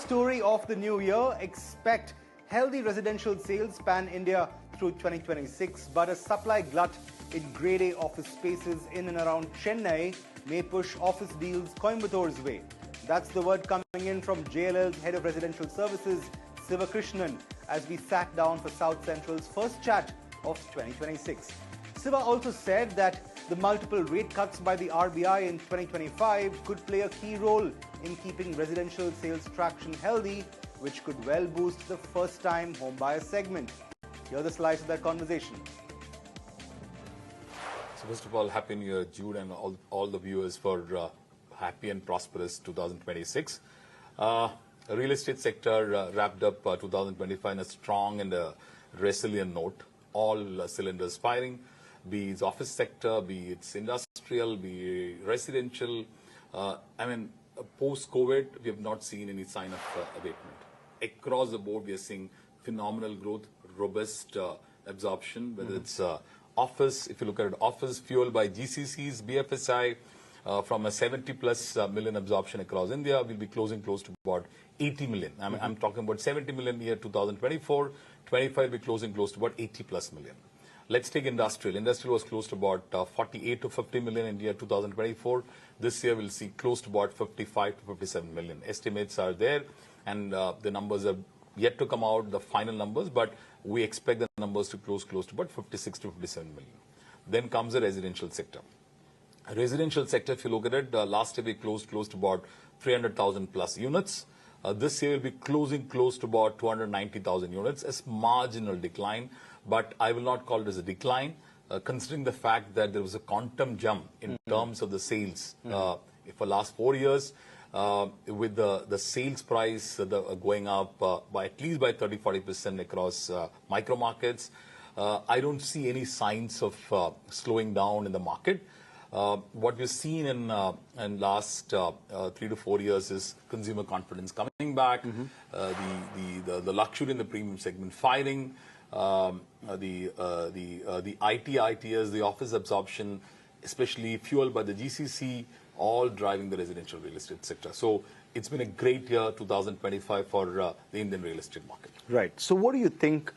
Story of the new year, expect healthy residential sales pan-India through 2026, but a supply glut in grade A office spaces in and around Chennai may push office deals Coimbator's way. That's the word coming in from JLL's Head of Residential Services, Siva Krishnan, as we sat down for South Central's first chat of 2026. Siva also said that the multiple rate cuts by the RBI in 2025 could play a key role in keeping residential sales traction healthy, which could well boost the first-time homebuyer segment. Here's the slice of that conversation. So first of all, Happy New Year, Jude, and all the viewers for happy and prosperous 2026. Real estate sector wrapped up 2025 in a strong and a resilient note. All cylinders firing, be it office sector, be it industrial, be it residential. Post-COVID, we have not seen any sign of abatement. Across the board, we are seeing phenomenal growth, robust absorption, whether it's office, if you look at it, office fueled by GCCs, BFSI, from a 70+ million absorption across India, we'll be closing close to about 80 million. I'm talking about 70 million year 2024, 25 we're closing close to about 80+ million. Let's take industrial. Industrial was close to about 48 to 50 million in year 2024. This year we'll see close to about 55 to 57 million. Estimates are there, and the numbers are yet to come out, the final numbers, but we expect the numbers to close to about 56 to 57 million. Then comes the residential sector. Residential sector, if you look at it, last year we closed close to about 300,000 plus units. This year we'll be closing close to about 290,000 units. It's marginal decline, but I will not call it as a decline, considering the fact that there was a quantum jump in terms of the sales for last 4 years, with the sales price going up by at least by 30-40% across micro markets. I don't see any signs of slowing down in the market. What we've seen in last 3 to 4 years is consumer confidence coming back, the luxury and the premium segment firing, the IT, ITS, the office absorption, especially fueled by the GCC, all driving the residential real estate sector. So it's been a great year, 2025, for the Indian real estate market. Right. So what do you think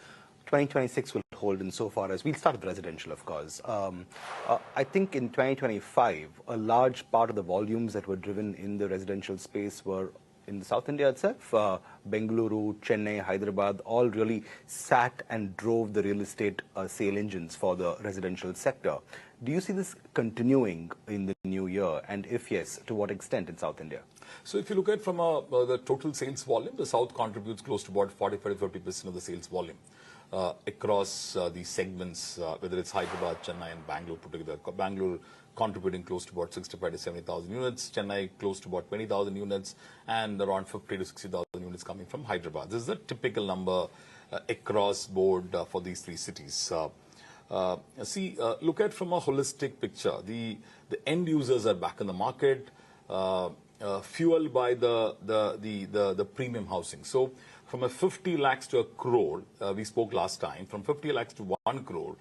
2026 will hold in so far as we'll start with residential, of course. I think in 2025, a large part of the volumes that were driven in the residential space were in South India itself. Bengaluru, Chennai, Hyderabad, all really sat and drove the real estate sale engines for the residential sector. Do you see this continuing in the new year? And if yes, to what extent in South India? So if you look at from the total sales volume, the South contributes close to about 45-50% of the sales volume. Across these segments, whether it's Hyderabad, Chennai and Bangalore put together. Bangalore contributing close to about 65 to 70,000 units, Chennai close to about 20,000 units, and around 50 to 60,000 units coming from Hyderabad. This is a typical number across board for these three cities. Look at from a holistic picture. The end users are back in the market, fueled by the premium housing. So from a 50 lakhs to a crore, we spoke last time, from 50 lakhs to 1 crore,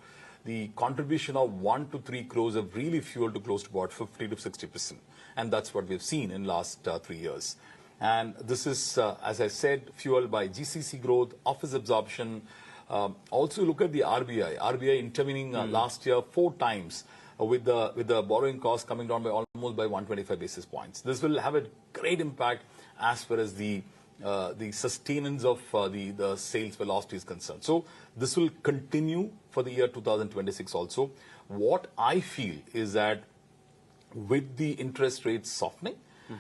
the contribution of 1 to 3 crores have really fueled to close to about 50 to 60%. And that's what we've seen in last 3 years. And this is, as I said, fueled by GCC growth, office absorption. Also look at the RBI. RBI intervening last year 4 times with the borrowing cost coming down by almost by 125 basis points. This will have a great impact as far as the sustenance of the sales velocity is concerned. So this will continue for the year 2026 also. What I feel is that with the interest rates softening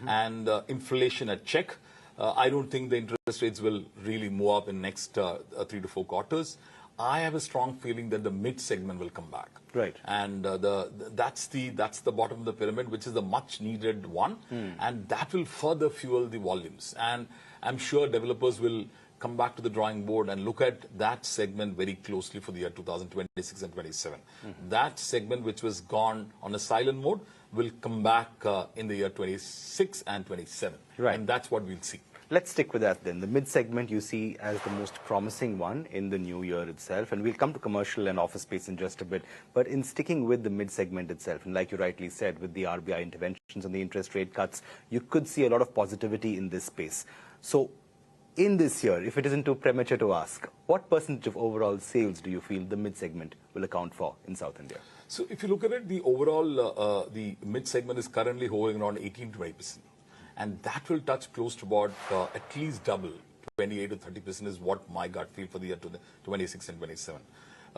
and inflation at check, I don't think the interest rates will really move up in next 3 to 4 quarters. I have a strong feeling that the mid segment will come back. Right. And that's the bottom of the pyramid, which is the much needed one. And that will further fuel the volumes. And I'm sure developers will come back to the drawing board and look at that segment very closely for the year 2026 and 27. That segment, which was gone on a silent mode, will come back in the year 26 and 27. Right. And that's what we'll see. Let's stick with that then. The mid-segment you see as the most promising one in the new year itself. And we'll come to commercial and office space in just a bit. But in sticking with the mid-segment itself, and like you rightly said, with the RBI interventions and the interest rate cuts, you could see a lot of positivity in this space. So in this year, if it isn't too premature to ask, what percentage of overall sales do you feel the mid-segment will account for in South India? So if you look at it, the overall, the mid-segment is currently hovering around 18 to 20%. And that will touch close to about at least double, 28 to 30% is what my gut feel for the year 26 and 27.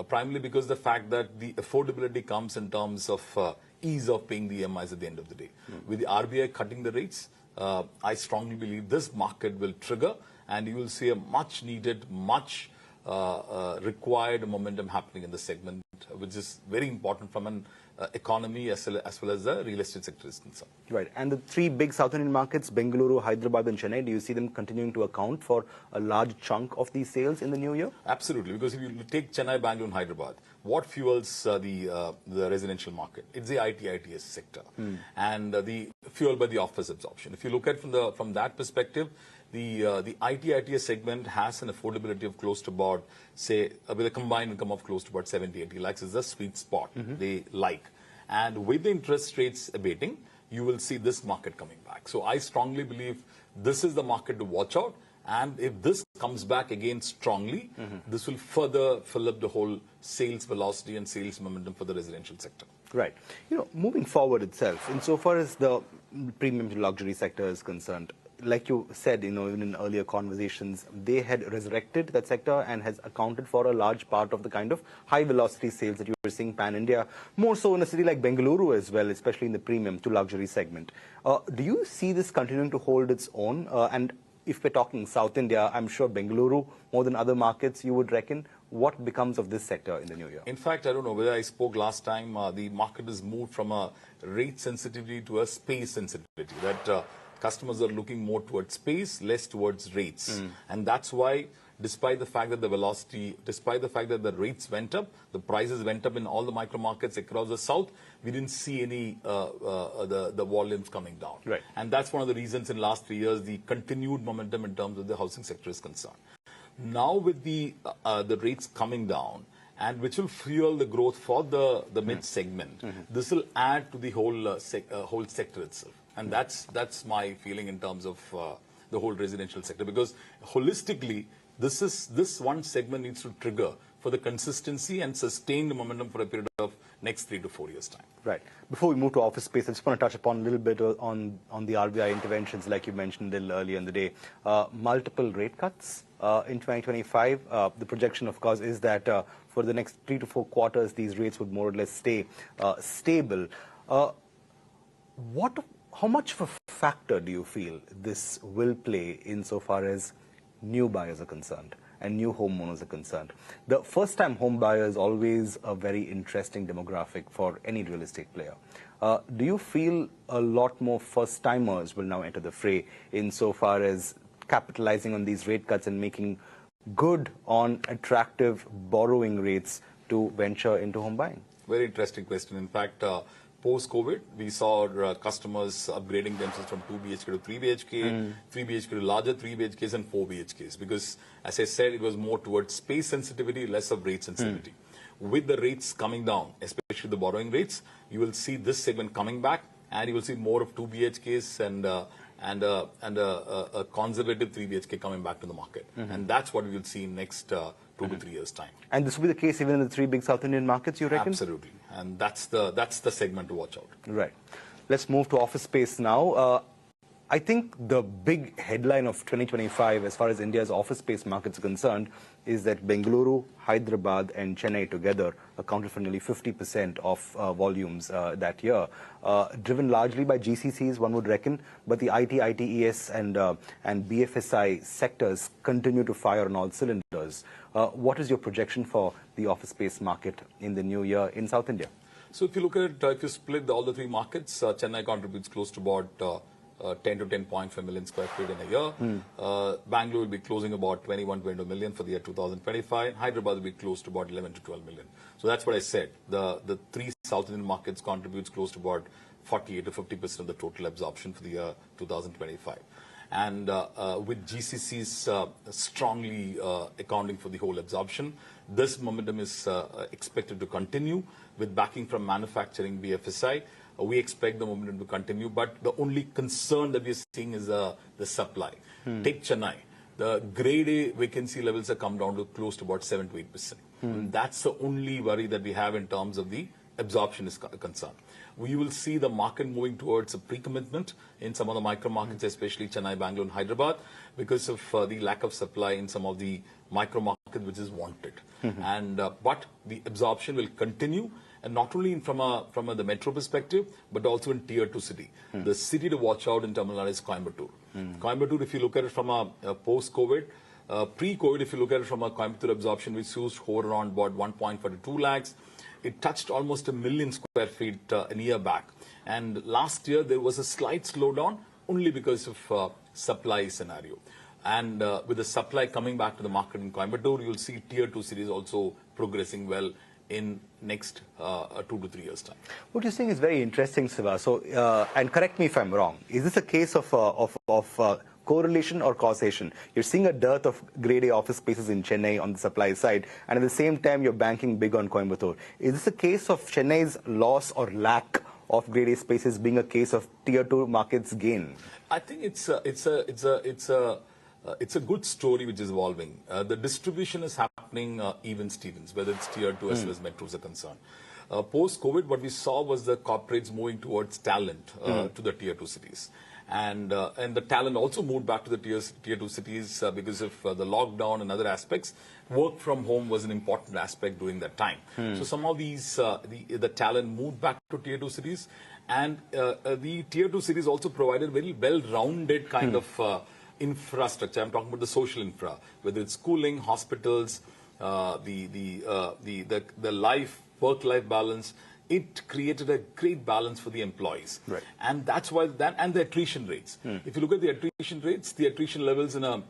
Primarily because the fact that the affordability comes in terms of ease of paying the EMIs at the end of the day. With the RBI cutting the rates, I strongly believe this market will trigger and you will see a much needed, much required momentum happening in the segment, which is very important from an economy as well as the real estate sector is concerned. Right. And the three big South Indian markets, Bengaluru, Hyderabad and Chennai, do you see them continuing to account for a large chunk of these sales in the new year? Absolutely. Because if you take Chennai, Bangalore and Hyderabad, what fuels the residential market? It's the ITITS sector and the fueled by the office absorption. If you look at from that perspective, the ITITS segment has an affordability of close to about, say, with a combined income of close to about 70, 80 lakhs is the sweet spot they like. And with the interest rates abating, you will see this market coming back. So I strongly believe this is the market to watch out. And if this comes back again strongly, this will further fill up the whole sales velocity and sales momentum for the residential sector. Right. Moving forward itself, insofar as the premium to luxury sector is concerned, like you said, even in earlier conversations, they had resurrected that sector and has accounted for a large part of the kind of high-velocity sales that you were seeing pan-India, more so in a city like Bengaluru as well, especially in the premium to luxury segment. Do you see this continuing to hold its own? And if we're talking South India, I'm sure Bengaluru, more than other markets, you would reckon, what becomes of this sector in the new year? In fact, I don't know whether I spoke last time, the market has moved from a rate sensitivity to a space sensitivity, that customers are looking more towards space, less towards rates. And that's why, despite the fact that the velocity, despite the fact that the rates went up, the prices went up in all the micro markets across the south, we didn't see any the volumes coming down. Right. And that's one of the reasons in the last 3 years, the continued momentum in terms of the housing sector is concerned. Now with the rates coming down, and which will fuel the growth for the mid segment, this will add to the whole sector itself. And that's my feeling in terms of the whole residential sector, because holistically, this one segment needs to trigger for the consistency and sustain the momentum for a period of next 3 to 4 years' time. Right. Before we move to office space, I just want to touch upon a little bit on the RBI interventions, like you mentioned a little earlier in the day. Multiple rate cuts in 2025. The projection, of course, is that for the next 3 to 4 quarters, these rates would more or less stay stable. How much of a factor do you feel this will play insofar as new buyers are concerned and new homeowners are concerned? The first-time home buyer is always a very interesting demographic for any real estate player. Do you feel a lot more first-timers will now enter the fray insofar as capitalizing on these rate cuts and making good on attractive borrowing rates to venture into home buying? Very interesting question. In fact, post-COVID, we saw customers upgrading themselves from 2 BHK to 3 BHK, 3 BHK to larger 3 BHKs and 4 BHKs. Because, as I said, it was more towards space sensitivity, less of rate sensitivity. With the rates coming down, especially the borrowing rates, you will see this segment coming back, and you will see more of 2 BHKs and a conservative 3 BHK coming back to the market. And that's what we will see in next 2 to 3 years' time. And this will be the case even in the 3 big South Indian markets, you reckon? Absolutely. And that's the segment to watch out. Right. Let's move to office space now. I think the big headline of 2025 as far as India's office space markets are concerned is that Bengaluru, Hyderabad and Chennai together accounted for nearly 50% of volumes that year, driven largely by GCCs, one would reckon, but the IT, ITES and BFSI sectors continue to fire on all cylinders. What is your projection for the office space market in the new year in South India? So if you look at it, if you split all the 3 markets, Chennai contributes close to about 10 to 10.5 million square feet in a year. Bangalore will be closing about 22 million for the year 2025. Hyderabad will be close to about 11 to 12 million. So that's what I said. The 3 South Indian markets contributes close to about 48 to 50% of the total absorption for the year 2025. And with GCCs strongly accounting for the whole absorption, this momentum is expected to continue with backing from manufacturing BFSI. We expect the momentum to continue, but the only concern that we are seeing is the supply. Take Chennai. the grade A vacancy levels have come down to close to about 7 to 8%. And that's the only worry that we have in terms of the absorption is concerned. We will see the market moving towards a pre-commitment in some of the micro markets, especially Chennai, Bengaluru, and Hyderabad, because of the lack of supply in some of the micro markets which is wanted. But the absorption will continue, and not only from the metro perspective, but also in tier 2 city. The city to watch out in Tamil Nadu is Coimbatore. Coimbatore, if you look at it from a post-COVID, pre-COVID, if you look at it from a Coimbatore absorption, which used to hold around about 1.42 lakhs, it touched almost 1 million square feet a year back. And last year, there was a slight slowdown only because of supply scenario. And with the supply coming back to the market in Coimbatore, you'll see tier 2 cities also progressing well in next 2 to 3 years' time. What you're saying is very interesting, Siva. So, and correct me if I'm wrong. Is this a case of correlation or causation? You're seeing a dearth of grade A office spaces in Chennai on the supply side, and at the same time, you're banking big on Coimbatore. Is this a case of Chennai's loss or lack of grade A spaces being a case of tier 2 markets gain? I think it's a good story which is evolving. The distribution is happening even Stevens, whether it's tier 2 as well as metros are concerned. Post-COVID, what we saw was the corporates moving towards talent to the tier 2 cities. And the talent also moved back to the tier 2 cities because of the lockdown and other aspects. Work from home was an important aspect during that time. So some of these, the talent moved back to tier 2 cities. And the tier 2 cities also provided very well-rounded kind of infrastructure. I'm talking about the social infra, whether it's schooling, hospitals, the work-life balance. It created a great balance for the employees. Right. And that's why and the attrition rates. If you look at the attrition rates, the attrition levels in a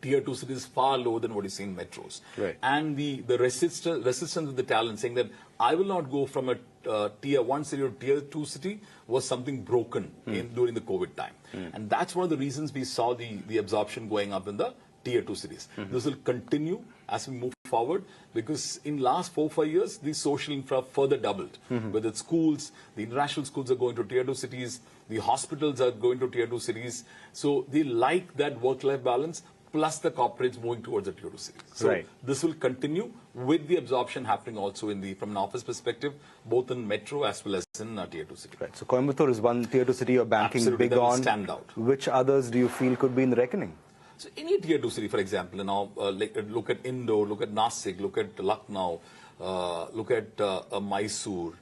tier 2 cities is far lower than what you see in metros. Right. And the resistance of the talent saying that I will not go from a tier 1 city to tier 2 city was something broken during the COVID time. And that's one of the reasons we saw the absorption going up in the tier 2 cities. This will continue as we move forward, because in last 4-5 years, the social infra further doubled. Whether it's schools, the international schools are going to tier 2 cities, the hospitals are going to tier 2 cities. So they like that work-life balance, plus the corporates moving towards the tier 2 cities. So this will continue with the absorption happening also from an office perspective, both in metro as well as in tier 2 cities. Right. So Coimbatore is one tier 2 city you're banking big on. Stand out. Which others do you feel could be in the reckoning? So any tier 2 city, for example, look at Indore, look at Nasik, look at Lucknow, look at Mysore.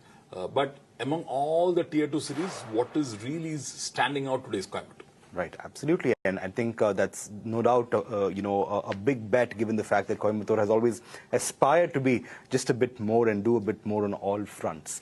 But among all the tier 2 cities, what is really standing out today is Coimbatore. Right, absolutely. And I think that's no doubt, a big bet, given the fact that Coimbatore has always aspired to be just a bit more and do a bit more on all fronts.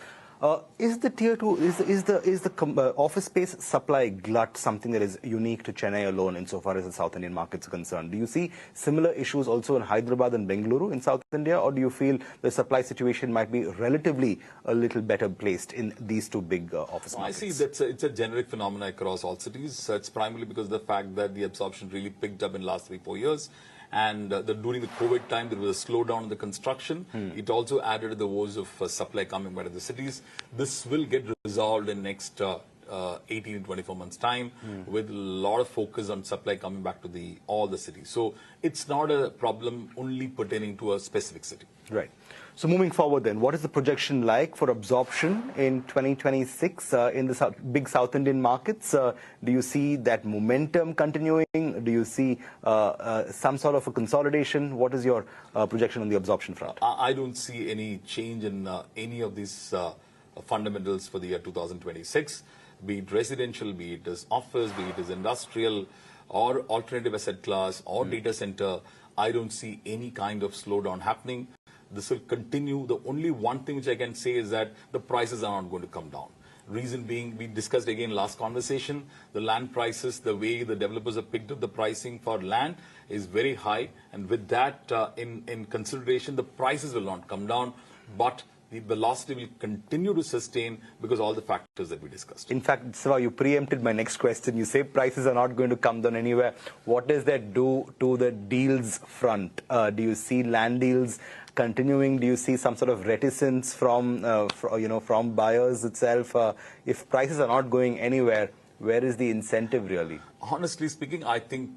Is the tier 2, is the office space supply glut something that is unique to Chennai alone insofar as the South Indian markets are concerned? Do you see similar issues also in Hyderabad and Bengaluru in South India, or do you feel the supply situation might be relatively a little better placed in these two big office markets? I see it's a generic phenomenon across all cities. It's primarily because of the fact that the absorption really picked up in the last 3-4 years. And during the COVID time, there was a slowdown in the construction. It also added to the woes of supply coming back to the cities. This will get resolved in next 18 to 24 months' time, with a lot of focus on supply coming back to all the cities. So it's not a problem only pertaining to a specific city. Right. So moving forward then, what is the projection like for absorption in 2026 in the big South Indian markets? Do you see that momentum continuing? Do you see some sort of a consolidation? What is your projection on the absorption front? I don't see any change in any of these fundamentals for the year 2026, be it residential, be it as office, be it as industrial, or alternative asset class, or data center. I don't see any kind of slowdown happening. This will continue. The only one thing which I can say is that the prices are not going to come down. Reason being, we discussed again last conversation, the land prices, the way the developers have picked up the pricing for land is very high. And with that in consideration, the prices will not come down, but the velocity will continue to sustain because all the factors that we discussed. In fact, Siva, you preempted my next question. You say prices are not going to come down anywhere. What does that do to the deals front? Do you see land deals continuing? Do you see some sort of reticence from buyers itself? If prices are not going anywhere, where is the incentive really? Honestly speaking, I think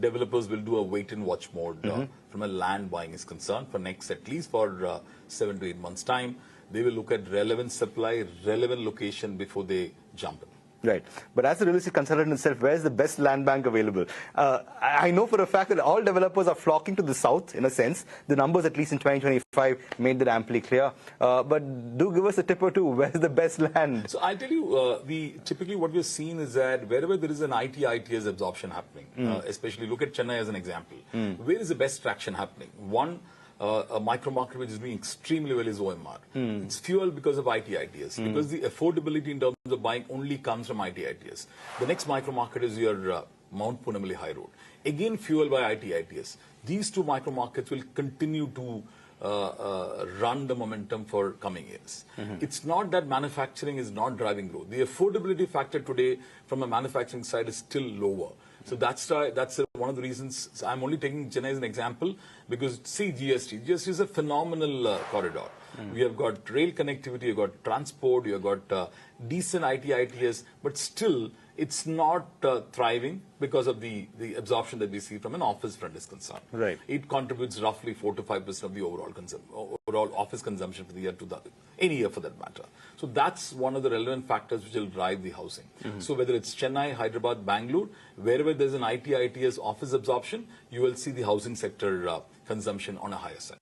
developers will do a wait and watch mode from a land buying is concerned for next at least for 7 to 8 months time. They will look at relevant supply, relevant location before they jump in. Right. But as a real estate consultant itself, where is the best land bank available? I know for a fact that all developers are flocking to the south, in a sense. The numbers, at least in 2025, made that amply clear. But do give us a tip or two. Where's the best land? So I'll tell you, typically what we've seen is that wherever there is an ITS absorption happening, especially look at Chennai as an example, where is the best traction happening? One, a micro market which is doing extremely well is OMR. It's fueled because of ITS, because the affordability in terms of buying only comes from ITS. The next micro market is your Mount Punamali High Road, again fueled by ITS. These two micro markets will continue to run the momentum for coming years. It's not that manufacturing is not driving growth. The affordability factor today from a manufacturing side is still lower. So that's one of the reasons. So I'm only taking Chennai as an example because see GST. GST is a phenomenal corridor. We have got rail connectivity, you've got transport, you've got decent ITS, but still it's not thriving because of the absorption that we see from an office front is concerned. Right. It contributes roughly 4 to 5% of the overall office consumption for the year any year for that matter. So that's one of the relevant factors which will drive the housing. So whether it's Chennai, Hyderabad, Bengaluru, wherever there's an ITS office absorption, you will see the housing sector consumption on a higher side.